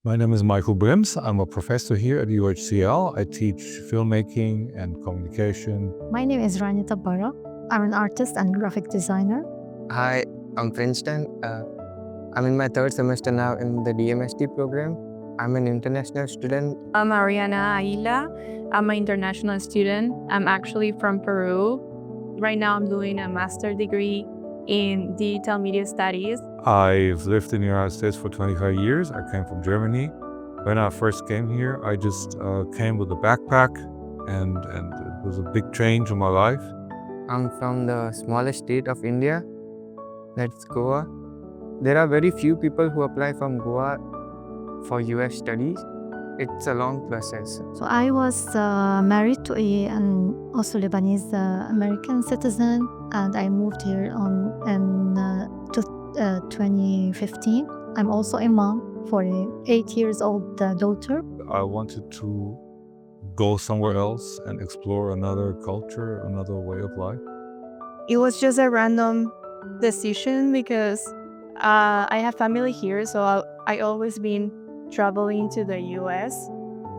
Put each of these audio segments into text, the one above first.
My name is Michael Brims. I'm a professor here at UHCL. I teach filmmaking and communication. My name is Rania Tabbara. I'm an artist and graphic designer. Hi, I'm Princeton. I'm in my third semester now in the DMST program. I'm an international student. I'm Ariana Aila. I'm an international student. I'm actually from Peru. Right now I'm doing a master's degree in digital media studies. I've lived in the United States for 25 years. I came from Germany. When I first came here, I just came with a backpack and it was a big change in my life. I'm from the smallest state of India, that's Goa. There are very few people who apply from Goa for US studies. It's a long process. So I was married to an also Lebanese American citizen, and I moved here in 2015. I'm also a mom for an 8 years old daughter. I wanted to go somewhere else and explore another culture, another way of life. It was just a random decision because I have family here, so I always been traveling to the US.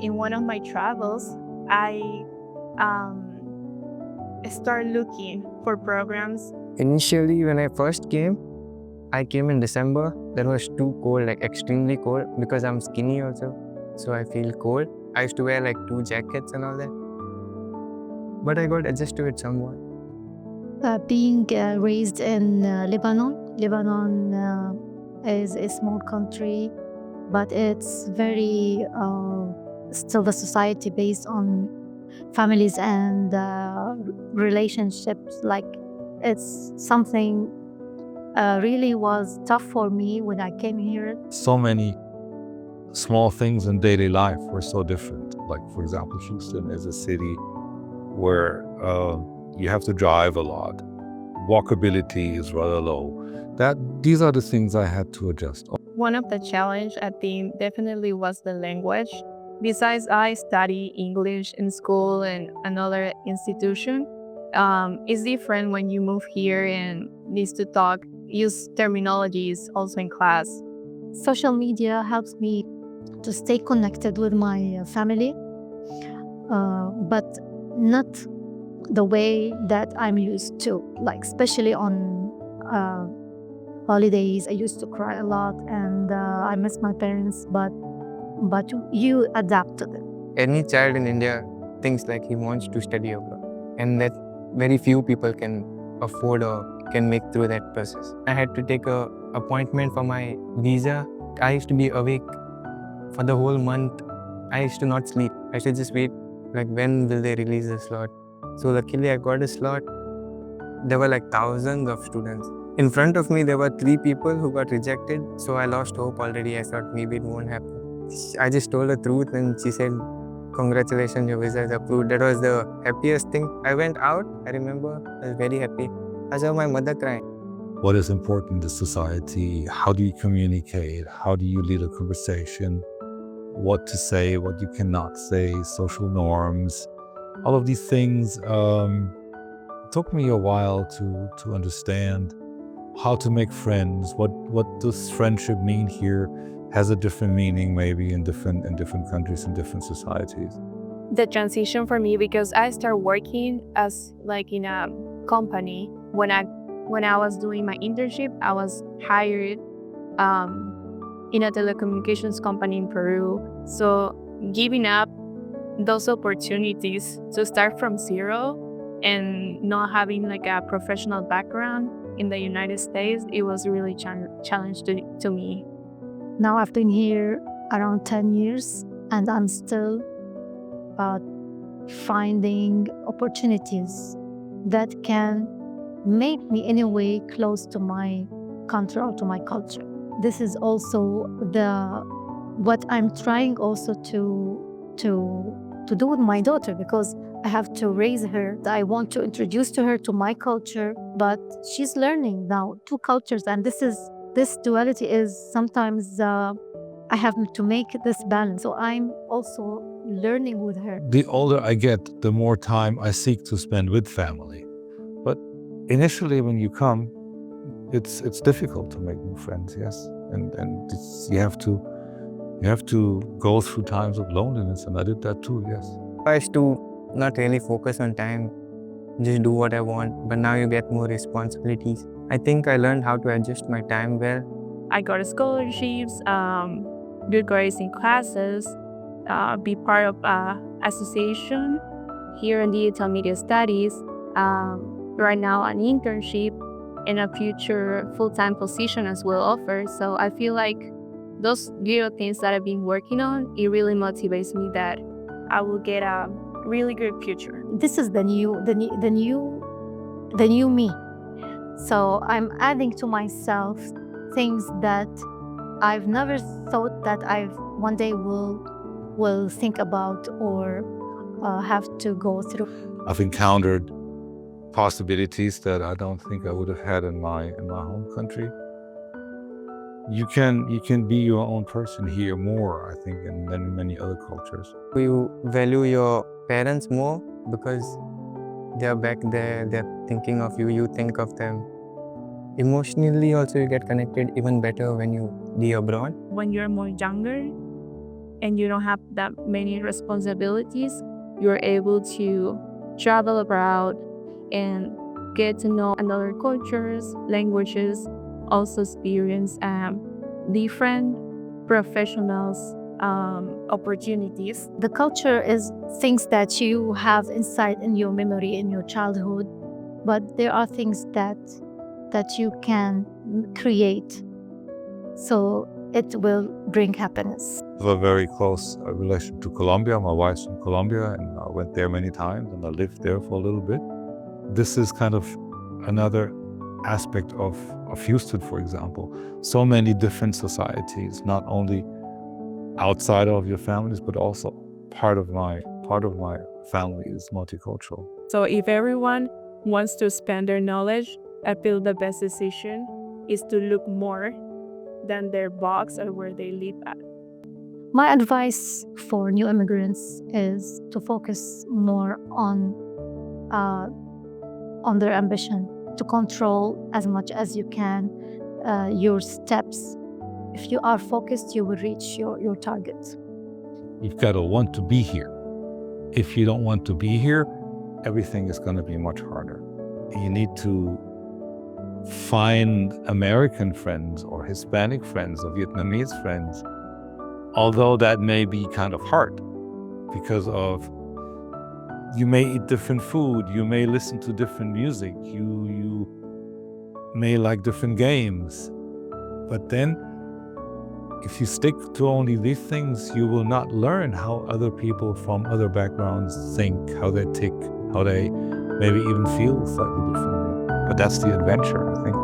In one of my travels, I started looking for programs. Initially, when I first came, I came in December. That was too cold, like extremely cold, because I'm skinny also, so I feel cold. I used to wear like 2 jackets and all that. But I got adjusted to it somewhat. Being raised in Lebanon. Lebanon is a small country, but it's very still the society based on families and relationships. Like it's something really was tough for me when I came here. So many small things in daily life were so different. Like, for example, Houston is a city where you have to drive a lot. Walkability is rather low. These are the things I had to adjust. One of the challenge I think definitely was the language. Besides, I study English in school and another institution. It's different when you move here and needs to use terminologies also in class. Social media helps me to stay connected with my family, but not the way that I'm used to. Like especially on holidays, I used to cry a lot, and I miss my parents. But you adapt to them. Any child in India thinks like he wants to study abroad, and that very few people can afford or can make through that process. I had to take a appointment for my visa. I used to be awake for the whole month. I used to not sleep. I should just wait, like when will they release the slot? So luckily I got a slot. There were like thousands of students. In front of me there were 3 people who got rejected, so I lost hope already. I thought maybe it won't happen. I just told the truth and she said, "Congratulations, your visa is approved." That was the happiest thing. I went out, I remember, I was very happy. I saw my mother crying. What is important in society? How do you communicate? How do you lead a conversation? What to say, what you cannot say, social norms. All of these things took me a while to understand how to make friends. What does friendship mean here? Has a different meaning maybe in different countries and different societies. The transition for me, because I started working as like in a company. When I was doing my internship, I was hired in a telecommunications company in Peru. So giving up those opportunities to start from zero and not having like a professional background in the United States, it was really challenging to me. Now I've been here around 10 years, and I'm still finding opportunities that can make me in a way close to my country or to my culture. This is also what I'm trying also to do with my daughter, because I have to raise her. I want to introduce to her to my culture, but she's learning now 2 cultures, and this duality is sometimes I have to make this balance. So I'm also learning with her. The older I get, the more time I seek to spend with family. But initially when you come, it's difficult to make new friends, yes. And you have to You have to go through times of loneliness, and I did that too, yes. I used to not really focus on time, just do what I want, but now you get more responsibilities. I think I learned how to adjust my time well. I got scholarships, good grades in classes, be part of association here in digital media studies. Right now, an internship and a future full-time position as well offered. So I feel like those little things that I've been working on, it really motivates me that I will get a really good future. This is the new me. So I'm adding to myself things that I've never thought that I one day will think about or have to go through. I've encountered possibilities that I don't think I would have had in my home country. You can be your own person here more, I think, than many other cultures. You value your parents more because they're back there, they're thinking of you, you think of them. Emotionally also you get connected even better when you be abroad. When you're more younger and you don't have that many responsibilities, you're able to travel abroad and get to know another cultures, languages, also experience different professionals opportunities. The culture is things that you have inside in your memory in your childhood, but there are things that you can create. So it will bring happiness. I have a very close relation to Colombia. My wife's from Colombia, and I went there many times, and I lived there for a little bit. This is kind of another aspect of Houston, for example. So many different societies, not only outside of your families, but also part of my family is multicultural. So if everyone wants to expand their knowledge, I feel the best decision is to look more than their box or where they live at. My advice for new immigrants is to focus more on their ambition, to control as much as you can your steps. If you are focused, you will reach your target. You've got to want to be here. If you don't want to be here, everything is going to be much harder. You need to find American friends or Hispanic friends or Vietnamese friends, although that may be kind of hard because of you may eat different food, you may listen to different music, you may like different games. But then if you stick to only these things, you will not learn how other people from other backgrounds think, how they tick, how they maybe even feel slightly differently. But that's the adventure, I think.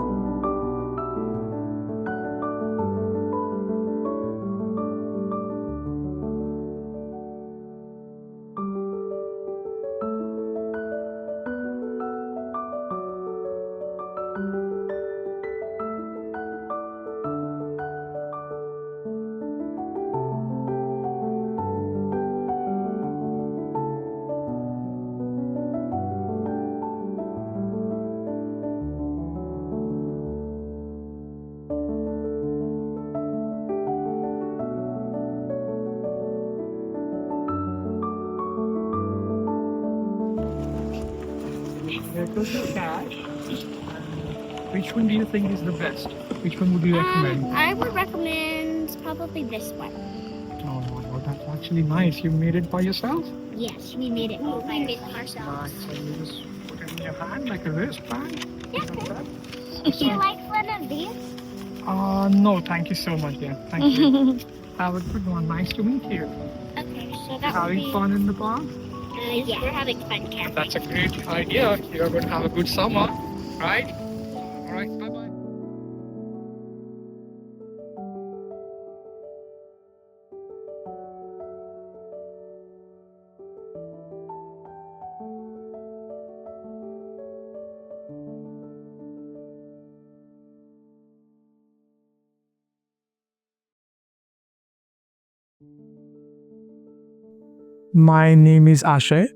Which one do you think is the best? Which one would you recommend? I would recommend probably this one. Oh, well, that's actually nice. You made it by yourself? Yes, we made it all by ourselves. So you just put it in your hand like a wristband? Yeah. Would you like one of these? No, thank you so much. Yeah, thank you. Have a good one. Nice to meet you. Okay, so that would Having be... fun in the park? yeah, we're having fun camping. That's a great idea. You're going to have a good summer, right? All right, bye-bye. My name is Ashay.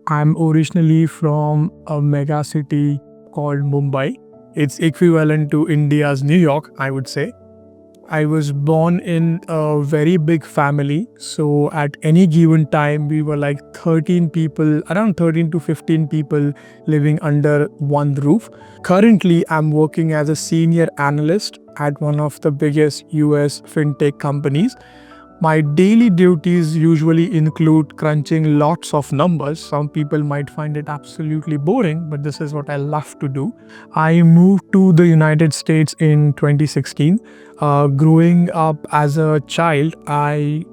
I'm originally from a mega city called Mumbai. It's equivalent to India's New York, I would say. I was born in a very big family. So at any given time, we were like 13 people, around 13 to 15 people living under one roof. Currently, I'm working as a senior analyst at one of the biggest US fintech companies. My daily duties usually include crunching lots of numbers. Some people might find it absolutely boring, but this is what I love to do. I moved to the United States in 2016. Growing up as a child, I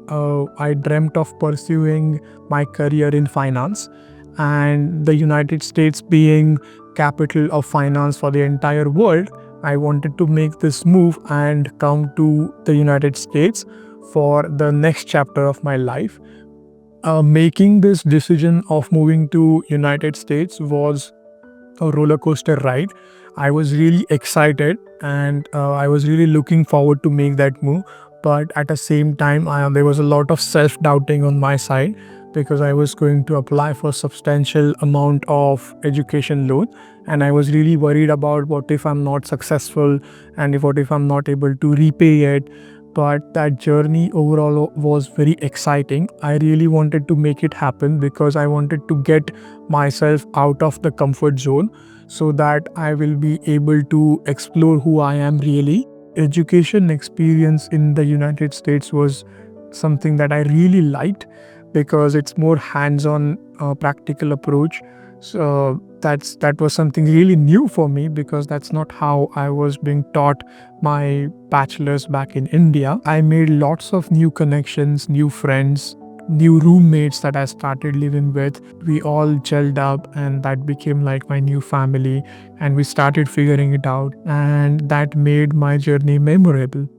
dreamt of pursuing my career in finance, and the United States being capital of finance for the entire world, I wanted to make this move and come to the United States for the next chapter of my life. Making this decision of moving to United States was a roller coaster ride. I was really excited, and I was really looking forward to make that move. But at the same time, there was a lot of self doubting on my side because I was going to apply for substantial amount of education loan, and I was really worried about what if I'm not successful, and if what if I'm not able to repay it. But that journey overall was very exciting. I really wanted to make it happen because I wanted to get myself out of the comfort zone so that I will be able to explore who I am really. Education experience in the United States was something that I really liked because it's more hands-on, practical approach. So that was something really new for me because that's not how I was being taught my bachelor's back in India. I made lots of new connections, new friends, new roommates that I started living with. We all gelled up, and that became like my new family, and we started figuring it out, and that made my journey memorable.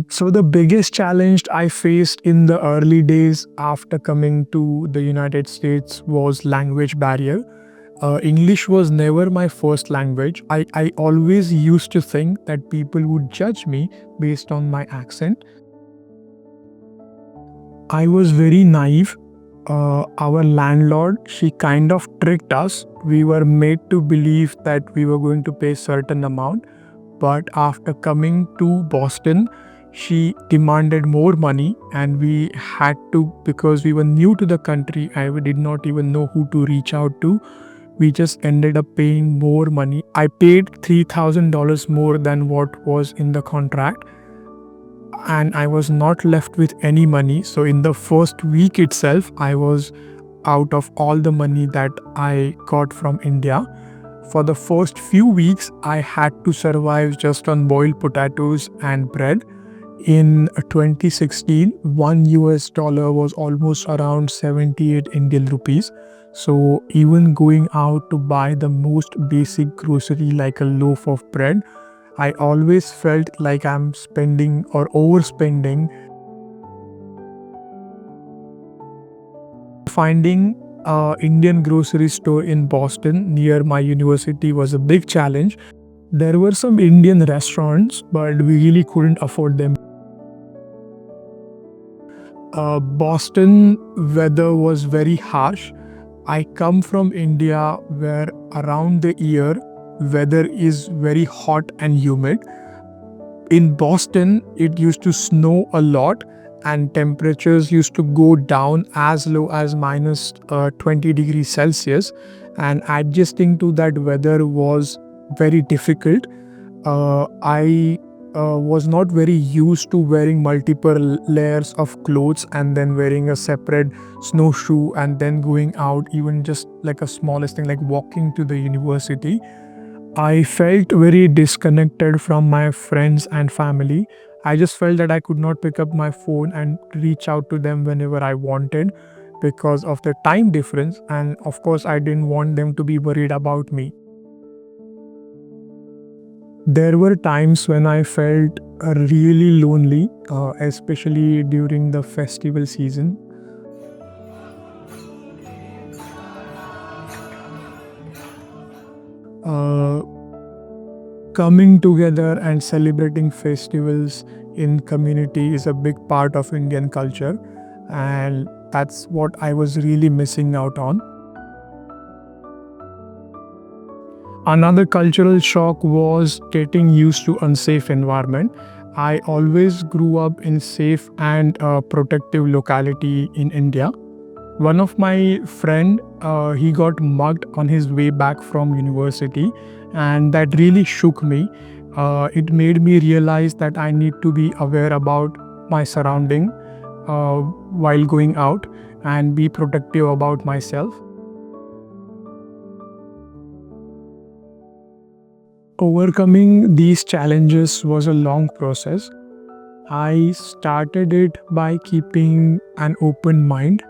So the biggest challenge I faced in the early days after coming to the United States was language barrier. English was never my first language. I always used to think that people would judge me based on my accent. I was very naive. Our landlord, she kind of tricked us. We were made to believe that we were going to pay certain amount, but after coming to Boston, she demanded more money, and we had to, because we were new to the country, I did not even know who to reach out to. We just ended up paying more money. I paid $3,000 more than what was in the contract, and I was not left with any money. So in the first week itself, I was out of all the money that I got from India. For the first few weeks, I had to survive just on boiled potatoes and bread. In 2016, $1 was almost around 78 Indian rupees. So even going out to buy the most basic grocery like a loaf of bread, I always felt like I'm spending or overspending. Finding a Indian grocery store in Boston near my university was a big challenge. There were some Indian restaurants, but we really couldn't afford them. Boston weather was very harsh. I come from India where around the year weather is very hot and humid. In Boston, it used to snow a lot, and temperatures used to go down as low as minus 20 degrees Celsius. And adjusting to that weather was very difficult. I was not very used to wearing multiple layers of clothes and then wearing a separate snowshoe and then going out, even just like a smallest thing like walking to the university. I felt very disconnected from my friends and family. I just felt that I could not pick up my phone and reach out to them whenever I wanted because of the time difference. And of course, I didn't want them to be worried about me. There were times when I felt really lonely, especially during the festival season. Uh, Coming together and celebrating festivals in community is a big part of Indian culture, and that's what I was really missing out on. Another cultural shock was getting used to unsafe environment. I always grew up in safe and protective locality in India. One of my friend, he got mugged on his way back from university, and that really shook me. It made me realize that I need to be aware about my surrounding while going out and be protective about myself. Overcoming these challenges was a long process. I started it by keeping an open mind.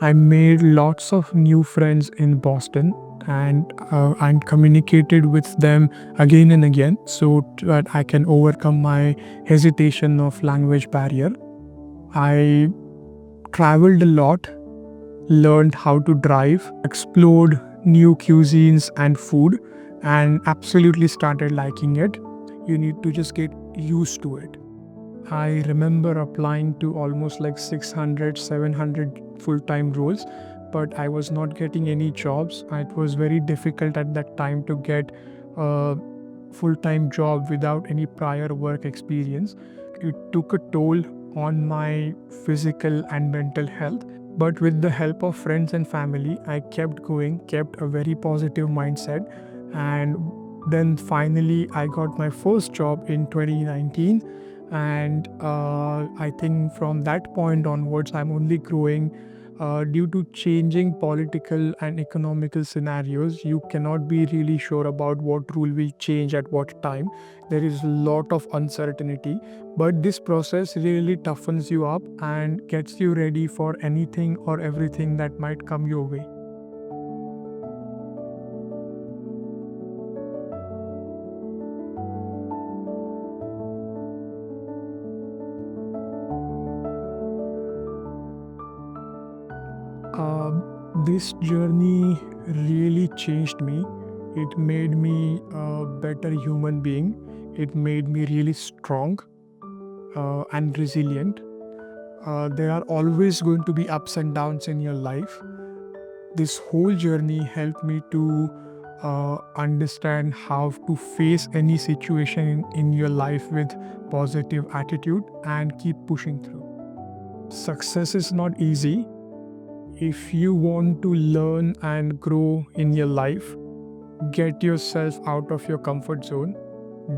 I made lots of new friends in Boston, and communicated with them again and again so that I can overcome my hesitation of language barrier. I traveled a lot, learned how to drive, explored new cuisines and food, and absolutely started liking it. You need to just get used to it. I remember applying to almost like 600, 700 full time roles, but I was not getting any jobs. It was very difficult at that time to get a full time job without any prior work experience. It took a toll on my physical and mental health. But with the help of friends and family, I kept going, kept a very positive mindset, and then finally I got my first job in 2019. And I think from that point onwards, I'm only growing. Due to changing political and economical scenarios, you cannot be really sure about what rule will change at what time. There is a lot of uncertainty, but this process really toughens you up and gets you ready for anything or everything that might come your way. This journey really changed me. It made me a better human being. It made me really strong and resilient. There are always going to be ups and downs in your life. This whole journey helped me to understand how to face any situation in your life with positive attitude and keep pushing through. Success is not easy. If you want to learn and grow in your life, get yourself out of your comfort zone.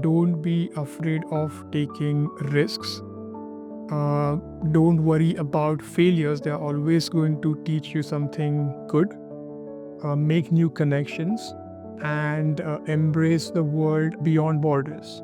Don't be afraid of taking risks. Don't worry about failures, they're always going to teach you something good. Make new connections and embrace the world beyond borders.